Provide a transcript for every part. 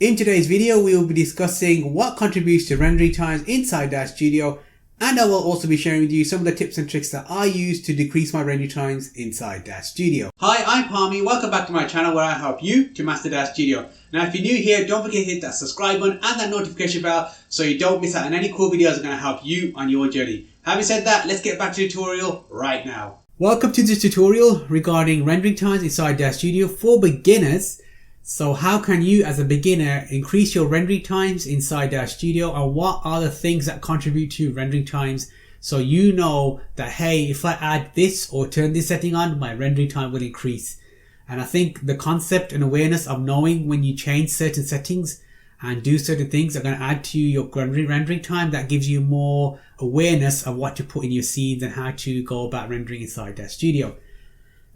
In today's video, we will be discussing what contributes to rendering times inside Daz Studio, and I will also be sharing with you some of the tips and tricks that I use to decrease my rendering times inside Daz Studio. Hi, I'm Palmy. Welcome back to my channel where I help you to master Daz Studio. Now, if you're new here, don't forget to hit that subscribe button and that notification bell so you don't miss out on any cool videos that are going to help you on your journey. Having said that, let's get back to the tutorial right now. Welcome to this tutorial regarding rendering times inside Daz Studio for beginners. So how can you as a beginner increase your rendering times inside Daz Studio, and what are the things that contribute to rendering times so you know that, hey, if I add this or turn this setting on, my rendering time will increase. And I think the concept and awareness of knowing when you change certain settings and do certain things are going to add to your rendering time. That gives you more awareness of what to put in your scenes and how to go about rendering inside Daz Studio.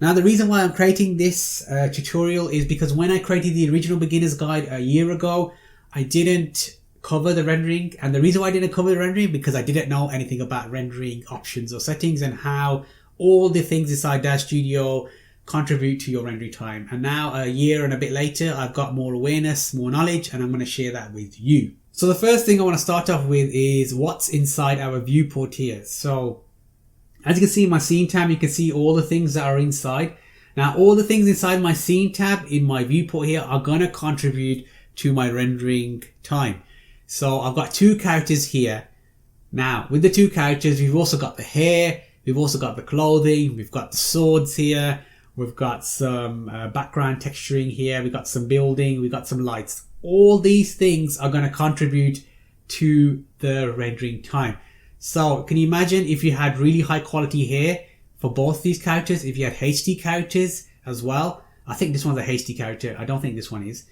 Now, the reason why I'm creating this tutorial is because when I created the original beginner's guide a year ago, I didn't cover the rendering. And the reason why I didn't cover the rendering because I didn't know anything about rendering options or settings and how all the things inside Daz Studio contribute to your rendering time. And now, a year and a bit later, I've got more awareness, more knowledge, and I'm going to share that with you. So the first thing I want to start off with is what's inside our viewport here. So as you can see in my scene tab, you can see all the things that are inside. Now, all the things inside my scene tab in my viewport here are going to contribute to my rendering time. So I've got two characters here. Now, with the two characters, we've also got the hair, we've also got the clothing, we've got the swords here, we've got some background texturing here, we've got some building, we've got some lights. All these things are going to contribute to the rendering time. So can you imagine if you had really high quality hair for both these characters, if you had HD characters as well? I think this one's a HD character. I don't think this one is.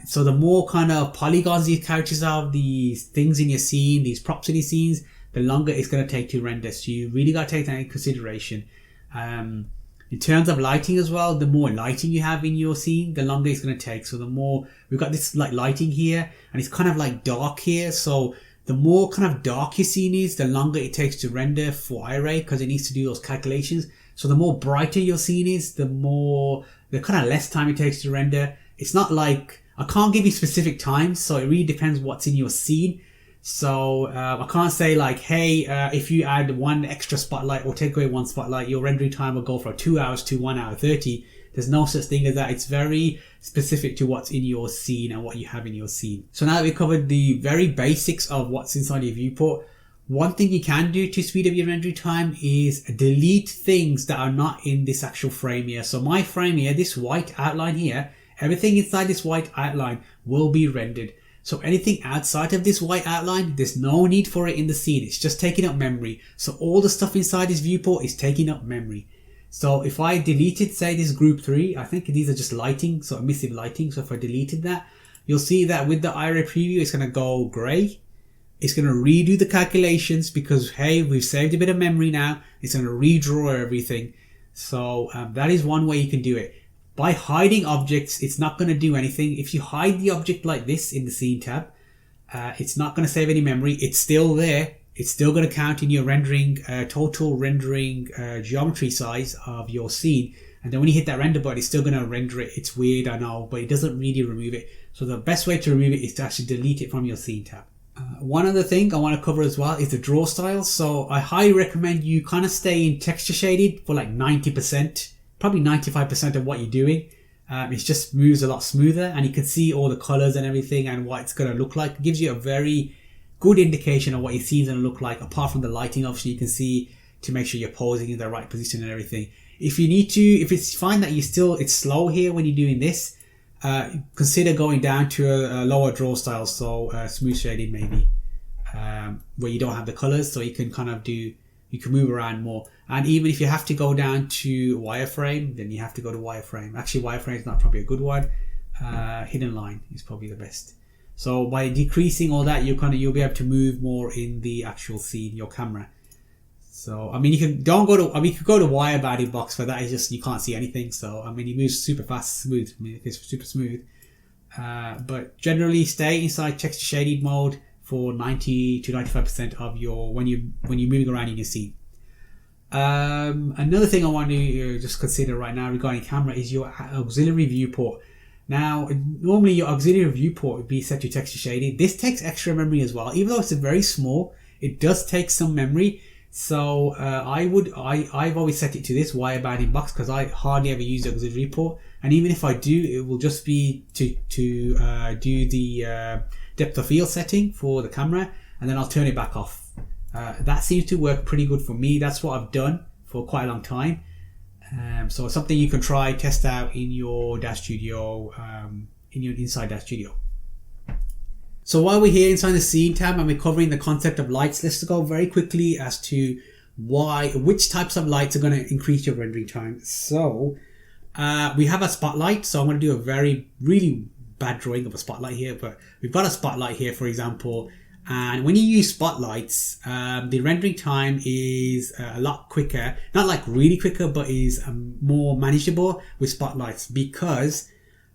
So the more kind of polygons these characters have, these things in your scene, these props in your scenes, the longer it's going to take to render. So you really got to take that into consideration. In terms of lighting as well, the more lighting you have in your scene, the longer it's going to take. So the more, we've got this like lighting here and it's kind of like dark here. So the more kind of dark your scene is, the longer it takes to render for Iray because it needs to do those calculations. So the more brighter your scene is, the kind of less time it takes to render. It's not like, I can't give you specific times, so it really depends what's in your scene. So I can't say like, hey, if you add one extra spotlight or take away one spotlight, your rendering time will go from 2 hours to 1 hour 30. There's no such thing as that. It's very specific to what's in your scene and what you have in your scene. So now that we covered the very basics of what's inside your viewport, one thing you can do to speed up your rendering time is delete things that are not in this actual frame here. So my frame here, this white outline here, everything inside this white outline will be rendered. So anything outside of this white outline, there's no need for it in the scene. It's just taking up memory. So all the stuff inside this viewport is taking up memory. So if I deleted, say, this group 3, I think these are just lighting, so emissive lighting. So if I deleted that, you'll see that with the Iray preview, it's going to go grey. It's going to redo the calculations because, hey, we've saved a bit of memory now. It's going to redraw everything. So that is one way you can do it. By hiding objects, it's not going to do anything. If you hide the object like this in the scene tab, it's not going to save any memory. It's still there. It's still going to count in your rendering, total rendering geometry size of your scene. And then when you hit that render button, it's still going to render it. It's weird, I know, but it doesn't really remove it. So the best way to remove it is to actually delete it from your scene tab. One other thing I want to cover as well is the draw styles. So I highly recommend you kind of stay in texture shaded for like 90%, probably 95% of what you're doing. It just moves a lot smoother and you can see all the colors and everything and what it's going to look like. It gives you a very good indication of what your scene's going to look like. Apart from the lighting, obviously, you can see to make sure you're posing in the right position and everything. If you need to, if it's find that it's slow here when you're doing this, consider going down to a lower draw style, so smooth shading maybe, where you don't have the colors, so you can kind of you can move around more. And even if you have to go down to wireframe, then you have to go to wireframe. Actually, wireframe is not probably a good one. Hidden line is probably the best. So by decreasing all that, you'll be able to move more in the actual scene, your camera. So I mean, you could go to wire bounding box, but that is just, you can't see anything. So I mean, it moves super fast, smooth. I mean, it's super smooth. But generally, stay inside texture shaded mode for 90 to 95% of your when you're moving around in your scene. Another thing I want to just consider right now regarding camera is your auxiliary viewport. Now, normally your auxiliary viewport would be set to texture shading. This takes extra memory as well. Even though it's very small, it does take some memory. So I've always set it to this wire banding box because I hardly ever use the auxiliary viewport. And even if I do, it will just be to do the depth of field setting for the camera, and then I'll turn it back off. That seems to work pretty good for me. That's what I've done for quite a long time. So it's something you can try, test out in your DAZSTUDIO, inside DAZSTUDIO. So while we're here inside the scene tab and we're covering the concept of lights, let's go very quickly as to which types of lights are going to increase your rendering time. So we have a spotlight. So I'm going to do a really bad drawing of a spotlight here, but we've got a spotlight here, for example. And when you use spotlights, the rendering time is a lot quicker, not like really quicker, but is more manageable with spotlights because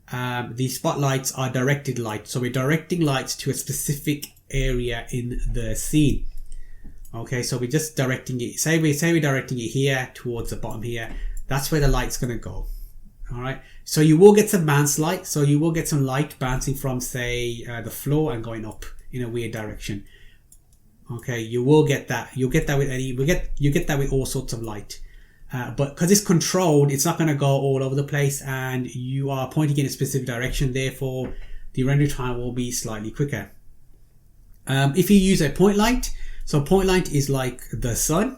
the spotlights are directed light. So we're directing lights to a specific area in the scene. Okay, so we're just directing it. Say we're directing it here towards the bottom here. That's where the light's going to go. All right. So you will get some bounce light. So you will get some light bouncing from, say, the floor and going up in a weird direction. Okay, you will get that. You'll get that with you get that with all sorts of light. But because it's controlled, it's not going to go all over the place, and you are pointing in a specific direction. Therefore, the render time will be slightly quicker. If you use a point light, so point light is like the sun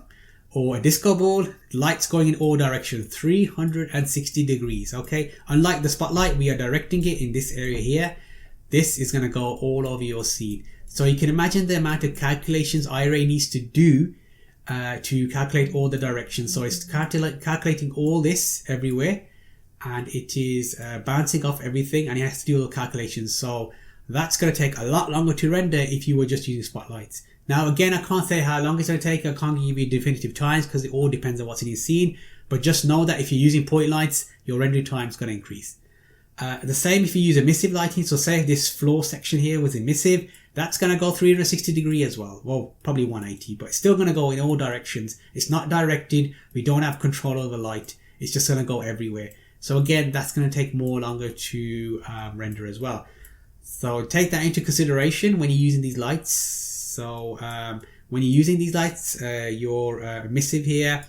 or a disco ball, lights going in all directions, 360 degrees. Okay, unlike the spotlight, we are directing it in this area here. This is going to go all over your scene. So you can imagine the amount of calculations Iray needs to do to calculate all the directions. So it's calculating all this everywhere, and it is bouncing off everything, and it has to do all the calculations. So that's going to take a lot longer to render if you were just using spotlights. Now again, I can't say how long it's going to take. I can't give you definitive times because it all depends on what's in your scene. But just know that if you're using point lights, your rendering time is going to increase. The same if you use emissive lighting. So say this floor section here was emissive, that's going to go 360 degrees as well. Well, probably 180, but it's still going to go in all directions. It's not directed. We don't have control over the light. It's just going to go everywhere. So again, that's going to take more longer to render as well. So take that into consideration when you're using these lights. So when you're using these lights, your emissive here,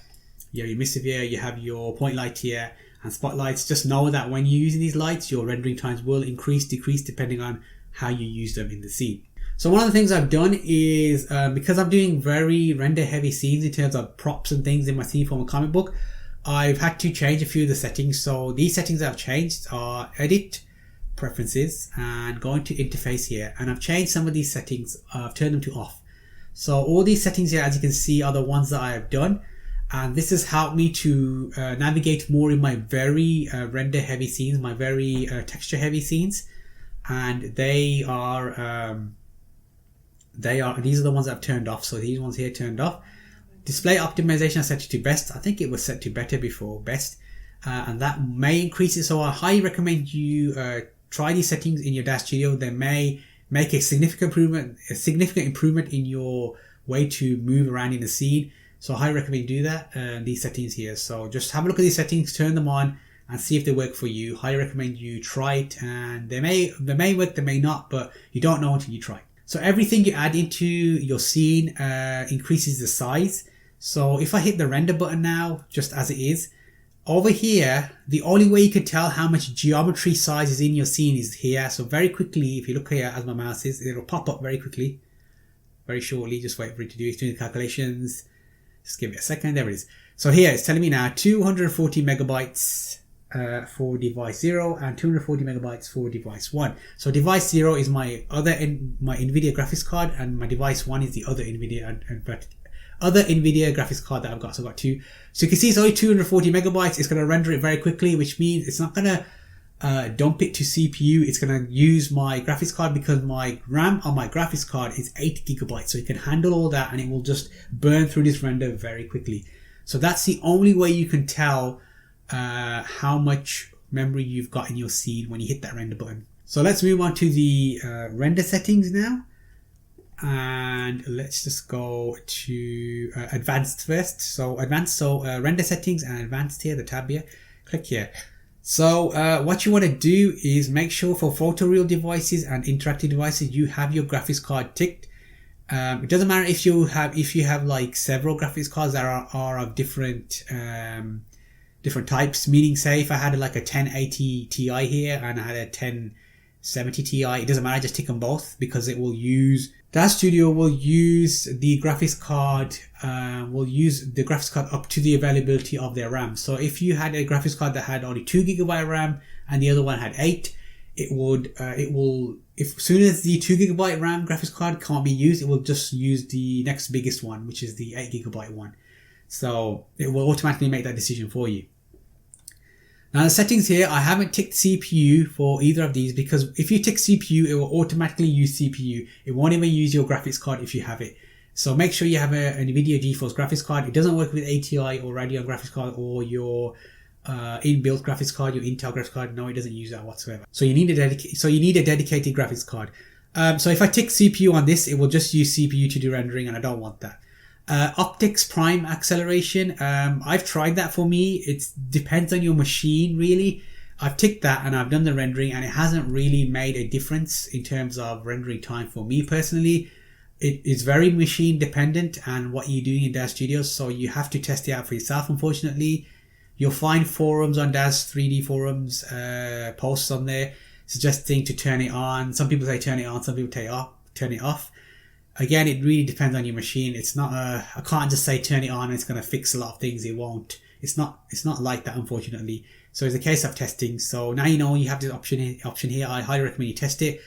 you have your point light here, and spotlights. Just know that when you're using these lights, your rendering times will increase, decrease, depending on how you use them in the scene. So one of the things I've done is, because I'm doing very render heavy scenes in terms of props and things in my scene from a comic book, I've had to change a few of the settings. So these settings I've changed are edit, preferences, and go into interface here. And I've changed some of these settings. I've turned them to off. So all these settings here, as you can see, are the ones that I have done. And this has helped me to navigate more in my very render heavy scenes, my very texture heavy scenes. And these are the ones that I've turned off. So these ones here turned off. Display optimization I set it to best. I think it was set to better before best, and that may increase it. So I highly recommend you try these settings in your DAZSTUDIO. They may make a significant improvement in your way to move around in the scene. So I highly recommend you do that. These settings here. So just have a look at these settings, turn them on, and see if they work for you. Highly recommend you try it, and they may work, they may not, but you don't know until you try. So everything you add into your scene increases the size. So if I hit the render button now, just as it is, over here, the only way you can tell how much geometry size is in your scene is here. So very quickly, if you look here as my mouse is, it'll pop up very quickly, very shortly. Just wait for it to do it, doing the calculations. Just give it a second. There it is. So here it's telling me now 240 megabytes for device 0 and 240 megabytes for device 1. So device 0 is my NVIDIA graphics card, and my device 1 is the other NVIDIA graphics card that I've got. So I've got two. So you can see it's only 240 megabytes. It's going to render it very quickly, which means it's not going to dump it to CPU. It's going to use my graphics card because my RAM on my graphics card is 8 gigabytes. So it can handle all that, and it will just burn through this render very quickly. So that's the only way you can tell how much memory you've got in your scene when you hit that render button. So let's move on to the render settings now. And let's just go to advanced first. So advanced, render settings and advanced here, the tab here. Click here. So what you want to do is make sure for photoreal devices and interactive devices you have your graphics card ticked. It doesn't matter if you have like several graphics cards that are of different types. Meaning, say if I had like a 1080 Ti here and I had a 1070 Ti, it doesn't matter. Just tick them both because it will use Daz Studio will use the graphics card. Up to the availability of their RAM. So if you had a graphics card that had only 2GB RAM and the other one had 8, it will if as soon as the 2GB RAM graphics card can't be used, it will just use the next biggest one, which is the 8GB one. So it will automatically make that decision for you. Now the settings here, I haven't ticked CPU for either of these because if you tick CPU, it will automatically use CPU. It won't even use your graphics card if you have it. So make sure you have an NVIDIA GeForce graphics card. It doesn't work with ATI or Radeon graphics card or your inbuilt graphics card, your Intel graphics card. No, it doesn't use that whatsoever. So you need a dedicated graphics card. So if I tick CPU on this, it will just use CPU to do rendering, and I don't want that. Optics Prime acceleration. I've tried that for me. It depends on your machine really. I've ticked that and I've done the rendering, and it hasn't really made a difference in terms of rendering time for me personally. It is very machine dependent and what you're doing in Daz Studio, so you have to test it out for yourself. Unfortunately, you'll find forums on Daz 3D forums, posts on there suggesting to turn it on. Some people say turn it on, some people turn it off. Again, it really depends on your machine. It's not I can't just say turn it on and it's going to fix a lot of things. It won't. It's not like that, unfortunately. So it's a case of testing. So now you know you have this option here. I highly recommend you test it.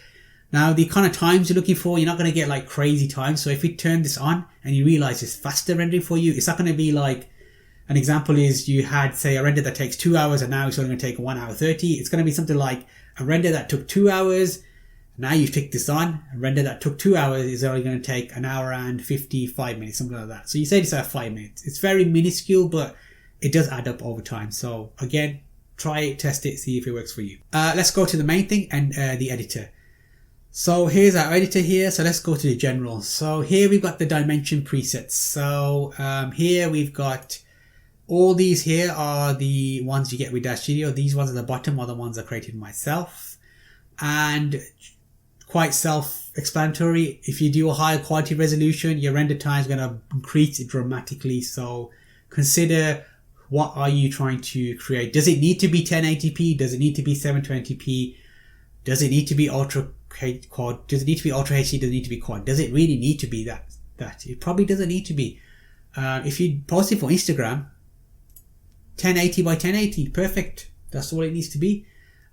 Now the kind of times you're looking for, you're not going to get like crazy times. So if you turn this on and you realize it's faster rendering for you, it's not going to be like, an example is you had say a render that takes 2 hours and now it's only going to take 1 hour 30. It's going to be something like a render that took 2 hours. Now you've ticked this on. A render that took 2 hours is only going to take 1 hour and 55 minutes, something like that. So you say this at 5 minutes. It's very minuscule, but it does add up over time. So again, try it, test it, see if it works for you. Let's go to the main thing and the editor. So here's our editor here. So let's go to the general. So here we've got the dimension presets. So here we've got all these here are the ones you get with Daz Studio. These ones at the bottom are the ones I created myself. And quite self-explanatory. If you do a higher quality resolution, your render time is going to increase dramatically. So consider, what are you trying to create? Does it need to be 1080p? Does it need to be 720p? Does it need to be ultra quad? Does it need to be ultra HD? Does it need to be quad? Does it really need to be that? It probably doesn't need to be. If you post it for Instagram, 1080 by 1080, perfect. That's all it needs to be.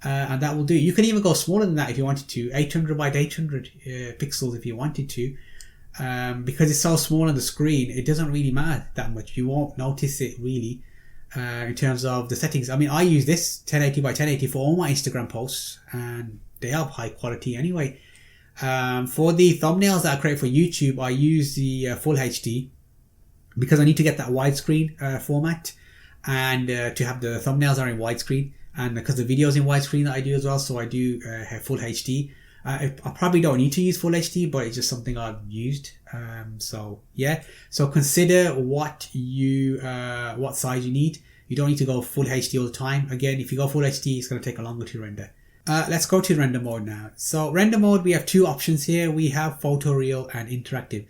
And that will do. You can even go smaller than that if you wanted to, 800 by 800 pixels if you wanted to, because it's so small on the screen, it doesn't really matter that much. You won't notice it really in terms of the settings. I mean, I use this 1080 by 1080 for all my Instagram posts, and they are high quality anyway. For the thumbnails that I create for YouTube, I use the full HD because I need to get that widescreen format, and to have the thumbnails are in widescreen. And because the videos in widescreen that I do as well, so I do have full HD. I probably don't need to use full HD, but it's just something I've used. So yeah, so consider what size you need. You don't need to go full HD all the time. Again, if you go full HD, it's going to take longer to render. Let's go to render mode now. So render mode, we have two options here. We have photoreal and interactive.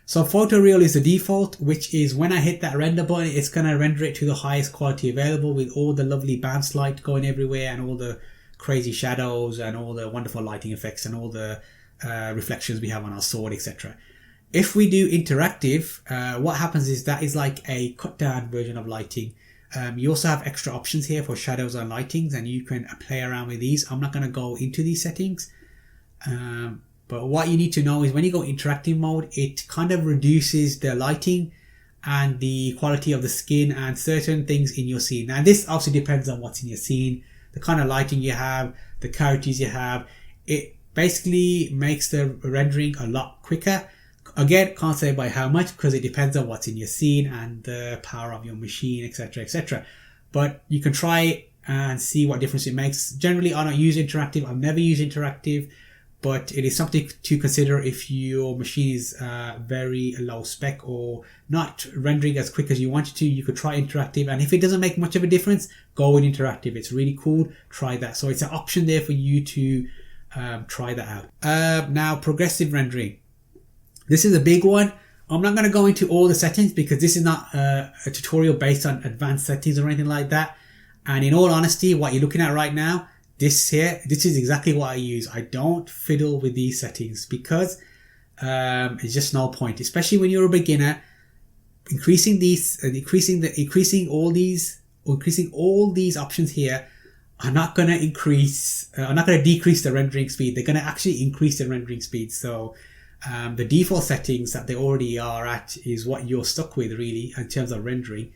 So photoreal is the default, which is when I hit that render button, it's going to render it to the highest quality available with all the lovely bounce light going everywhere and all the crazy shadows and all the wonderful lighting effects and all the reflections we have on our sword, etc. If we do interactive, what happens is that is like a cut down version of lighting. You also have extra options here for shadows and lightings, and you can play around with these. I'm not going to go into these settings. But what you need to know is when you go interactive mode, it kind of reduces the lighting and the quality of the skin and certain things in your scene. Now this also depends on what's in your scene, the kind of lighting you have, the characters you have. It basically makes the rendering a lot quicker. Again, can't say by how much because it depends on what's in your scene and the power of your machine, etc, etc. But you can try it and see what difference it makes. Generally, I don't use interactive. I've never used interactive. but it is something to consider if your machine is very low spec or not rendering as quick as you want it to. You could try interactive, and if it doesn't make much of a difference, go with interactive. It's really cool. Try that. So it's an option there for you to try that out. Now, progressive rendering. This is a big one. I'm not going to go into all the settings because this is not a tutorial based on advanced settings or anything like that. And in all honesty, what you're looking at right now, this is exactly what I use. I don't fiddle with these settings because it's just no point, especially when you're a beginner. Increasing all these options here are not going to decrease the rendering speed. They're going to actually increase the rendering speed. So the default settings that they already are at is what you're stuck with really in terms of rendering,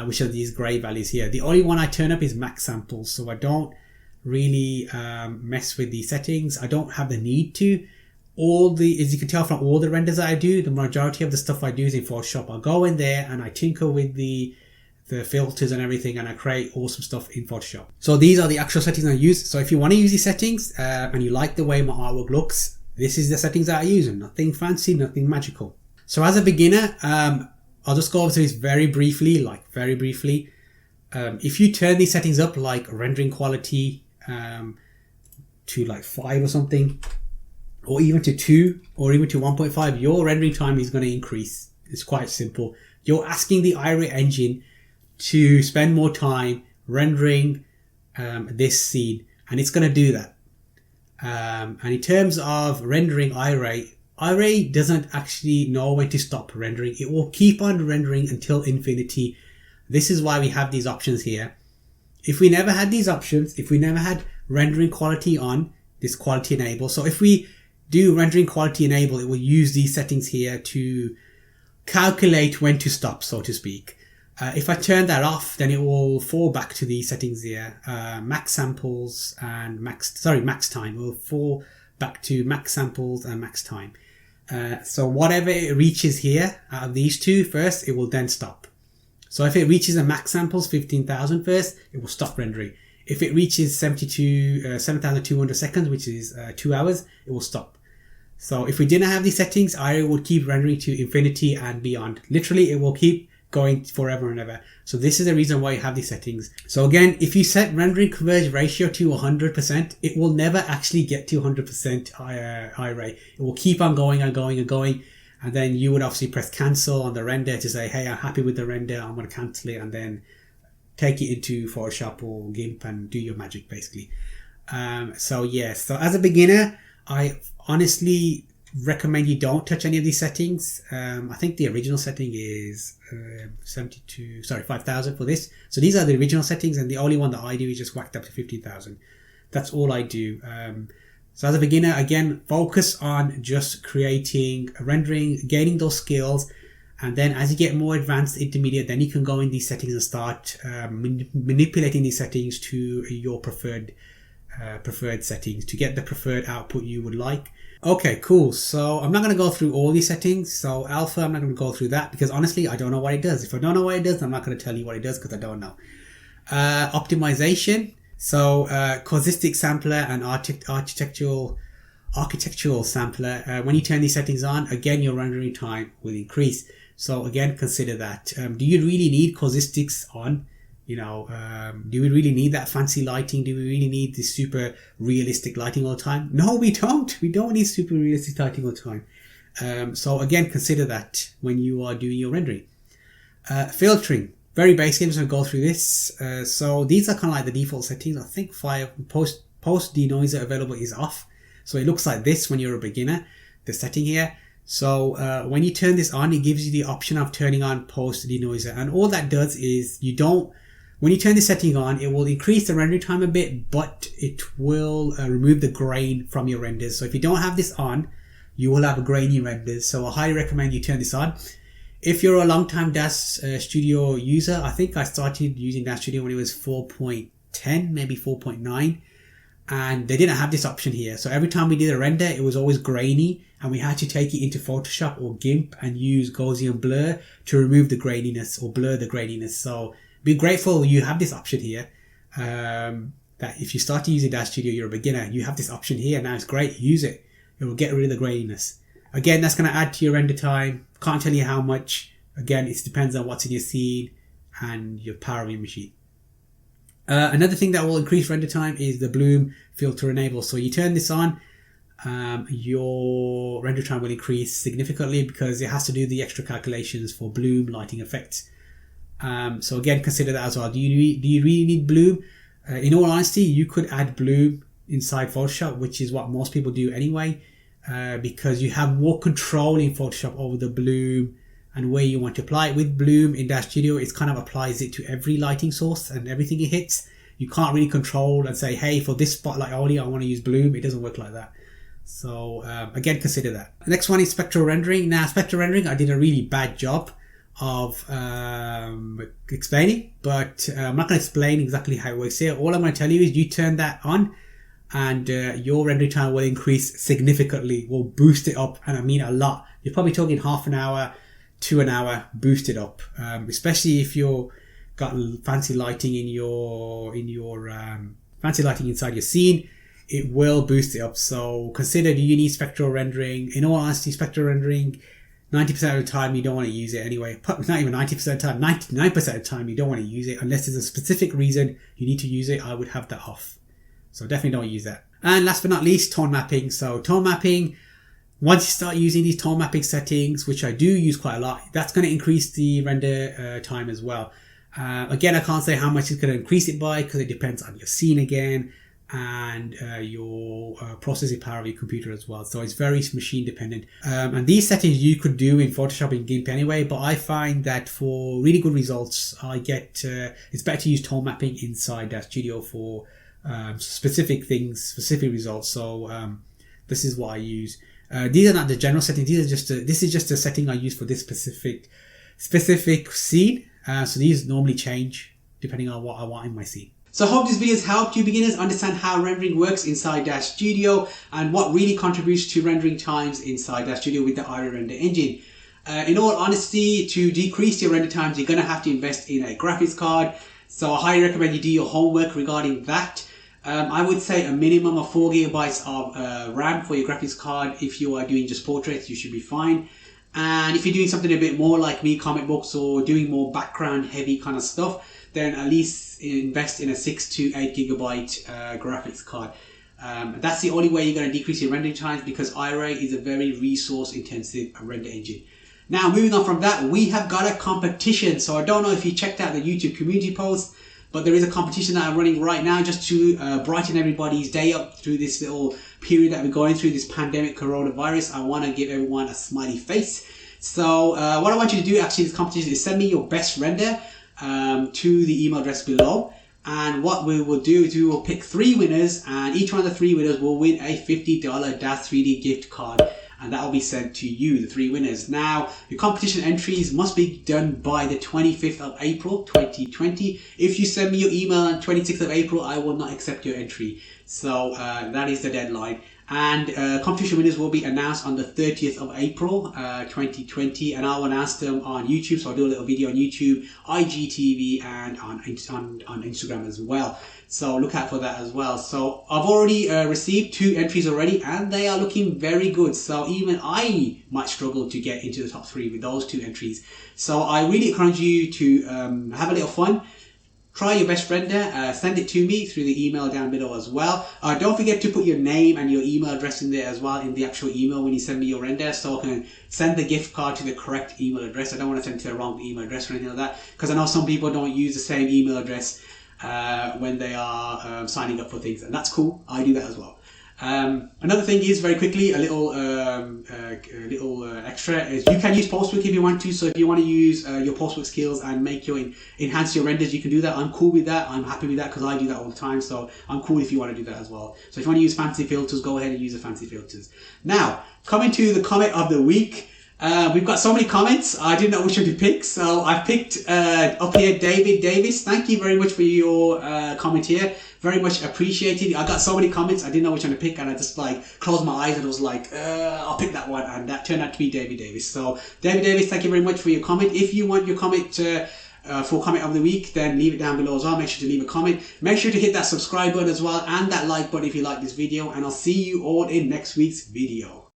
which are these gray values here. The only one I turn up is max samples, so I don't really mess with the settings. I don't have the need to. As you can tell from all the renders that I do, the majority of the stuff I do is in Photoshop. I go in there and I tinker with the filters and everything, and I create awesome stuff in Photoshop. So these are the actual settings I use. So if you want to use these settings and you like the way my artwork looks, this is the settings that I use, and nothing fancy, nothing magical. So as a beginner, I'll just go over this very briefly. If you turn these settings up, like rendering quality to like 5 or something, or even to 2, or even to 1.5, your rendering time is going to increase. It's quite simple. You're asking the Iray engine to spend more time rendering this scene, and it's going to do that. And in terms of rendering Iray doesn't actually know when to stop rendering. It will keep on rendering until infinity. This is why we have these options here. If we never had these options, if we never had rendering quality on, this quality enable. So if we do rendering quality enable, it will use these settings here to calculate when to stop, so to speak. If I turn that off, then it will fall back to these settings here. Max samples and max time. It will fall back to max samples and max time. So whatever it reaches here out of these two first, it will then stop. So if it reaches a max samples 15,000 first, it will stop rendering. If it reaches 7,200 seconds, which is 2 hours, it will stop. So if we didn't have these settings, Iray would keep rendering to infinity and beyond. Literally, it will keep going forever and ever. So this is the reason why you have these settings. So again, if you set rendering converge ratio to 100%, it will never actually get to 100% Iray. It will keep on going and going and going. And then you would obviously press cancel on the render to say, hey, I'm happy with the render, I'm going to cancel it, and then take it into Photoshop or GIMP and do your magic, basically. So as a beginner, I honestly recommend you don't touch any of these settings. I think the original setting is 5,000 for this. So these are the original settings, and the only one that I do is just whacked up to 15,000. That's all I do. So as a beginner, again, focus on just creating, rendering, gaining those skills. And then as you get more advanced, intermediate, then you can go in these settings and start manipulating these settings to your preferred settings to get the preferred output you would like. Okay, cool. So I'm not going to go through all these settings. So alpha, I'm not going to go through that because honestly, I don't know what it does. If I don't know what it does, I'm not going to tell you what it does because I don't know. Optimization. So causistic sampler and architectural sampler. When you turn these settings on, again, your rendering time will increase. So again, consider that. Do you really need causistics on? Do we really need that fancy lighting? Do we really need this super realistic lighting all the time? No, we don't. We don't need super realistic lighting all the time. So again, consider that when you are doing your rendering. Filtering. Very basic. I'm just going to go through this. So these are kind of like the default settings. I think post denoiser available is off. So it looks like this when you're a beginner, the setting here. So when you turn this on, it gives you the option of turning on post denoiser. And all that does is when you turn this setting on, it will increase the rendering time a bit, but it will remove the grain from your renders. So if you don't have this on, you will have grainy renders. So I highly recommend you turn this on. If you're a long-time DAZSTUDIO user, I think I started using DAZSTUDIO when it was 4.10, maybe 4.9. And they didn't have this option here. So every time we did a render, it was always grainy. And we had to take it into Photoshop or GIMP and use Gaussian blur to remove the graininess or blur the graininess. So be grateful you have this option here. that if you start to use DAZSTUDIO, you're a beginner, you have this option here. Now it's great, use it. It will get rid of the graininess. Again, that's going to add to your render time. Can't tell you how much. Again, it depends on what's in your scene and your power of your machine. Another thing that will increase render time is the bloom filter enable. So you turn this on, your render time will increase significantly because it has to do the extra calculations for bloom lighting effects. So again, consider that as well. Do you really need bloom? In all honesty, you could add bloom inside Photoshop, which is what most people do anyway, because you have more control in Photoshop over the bloom and where you want to apply it. With bloom in DAZSTUDIO, it kind of applies it to every lighting source and everything it hits. You can't really control and say, hey, for this spotlight only, I want to use bloom. It doesn't work like that. So again, consider that. The next one is spectral rendering. Now, spectral rendering, I did a really bad job of explaining, but I'm not going to explain exactly how it works here. All I'm going to tell you is you turn that on and your rendering time will increase significantly, will boost it up, and I mean a lot. You're probably talking half an hour to an hour boosted up, especially if you're got fancy lighting in your fancy lighting inside your scene. It will boost it up. So consider, do you need spectral rendering? In all honesty, spectral rendering, 90% of the time you don't want to use it anyway. Not even 90% of the time, 99% of the time you don't want to use it unless there's a specific reason you need to use it. I would have that off. So definitely don't use that. And last but not least, tone mapping. So tone mapping, once you start using these tone mapping settings, which I do use quite a lot, that's going to increase the render time as well. Again, I can't say how much it's going to increase it by because it depends on your scene again and your processing power of your computer as well. So it's very machine dependent. And these settings you could do in Photoshop and GIMP anyway, but I find that for really good results, it's better to use tone mapping inside DAZSTUDIO for specific things, specific results. So this is what I use. These are not the general settings. This is just a setting I use for this specific scene. So these normally change depending on what I want in my scene. So I hope this video has helped you beginners understand how rendering works inside DAZSTUDIO and what really contributes to rendering times inside DAZSTUDIO with the Iray render engine. In all honesty, to decrease your render times, you're going to have to invest in a graphics card. So I highly recommend you do your homework regarding that. I would say a minimum of 4 GB of RAM for your graphics card. If you are doing just portraits, you should be fine. And if you're doing something a bit more like me, comic books, or doing more background heavy kind of stuff, then at least invest in a 6 to 8 GB graphics card. That's the only way you're going to decrease your rendering times, because Iray is a very resource intensive render engine. Now, moving on from that, we have got a competition. So I don't know if you checked out the YouTube community post, but there is a competition that I'm running right now just to brighten everybody's day up through this little period that we're going through, this pandemic coronavirus. I want to give everyone a smiley face. So what I want you to do actually, this competition, is send me your best render to the email address below. And what we will do is we will pick 3 winners, and each one of the 3 winners will win a $50 DAZ 3D gift card. And that will be sent to you, the 3 winners. Now, your competition entries must be done by the 25th of April, 2020. If you send me your email on 26th of April, I will not accept your entry. So that is the deadline. And competition winners will be announced on the 30th of April, 2020. And I will announce them on YouTube. So I'll do a little video on YouTube, IGTV, and on Instagram as well. So look out for that as well. So I've already received 2 entries already, and they are looking very good. So even I might struggle to get into the top 3 with those 2 entries. So I really encourage you to have a little fun. Try your best render, send it to me through the email down below as well. Don't forget to put your name and your email address in there as well, in the actual email when you send me your render, so I can send the gift card to the correct email address. I don't want to send it to the wrong email address or anything like that, because I know some people don't use the same email address when they are signing up for things, and that's cool. I do that as well. Another thing is, very quickly, a little extra is you can use Postwork if you want to. So if you want to use your Postwork skills and make enhance your renders, you can do that. I'm cool with that. I'm happy with that because I do that all the time. So I'm cool if you want to do that as well. So if you want to use fancy filters, go ahead and use the fancy filters. Now, coming to the comment of the week. We've got so many comments, I didn't know which one to pick, so I picked up here David Davis. Thank you very much for your comment here, very much appreciated. I got so many comments, I didn't know which one to pick, and I just closed my eyes and was like, I'll pick that one, and that turned out to be David Davis. So David Davis, thank you very much for your comment. If you want your comment for comment of the week, then leave it down below as well. Make sure to leave a comment. Make sure to hit that subscribe button as well and that like button if you like this video. And I'll see you all in next week's video.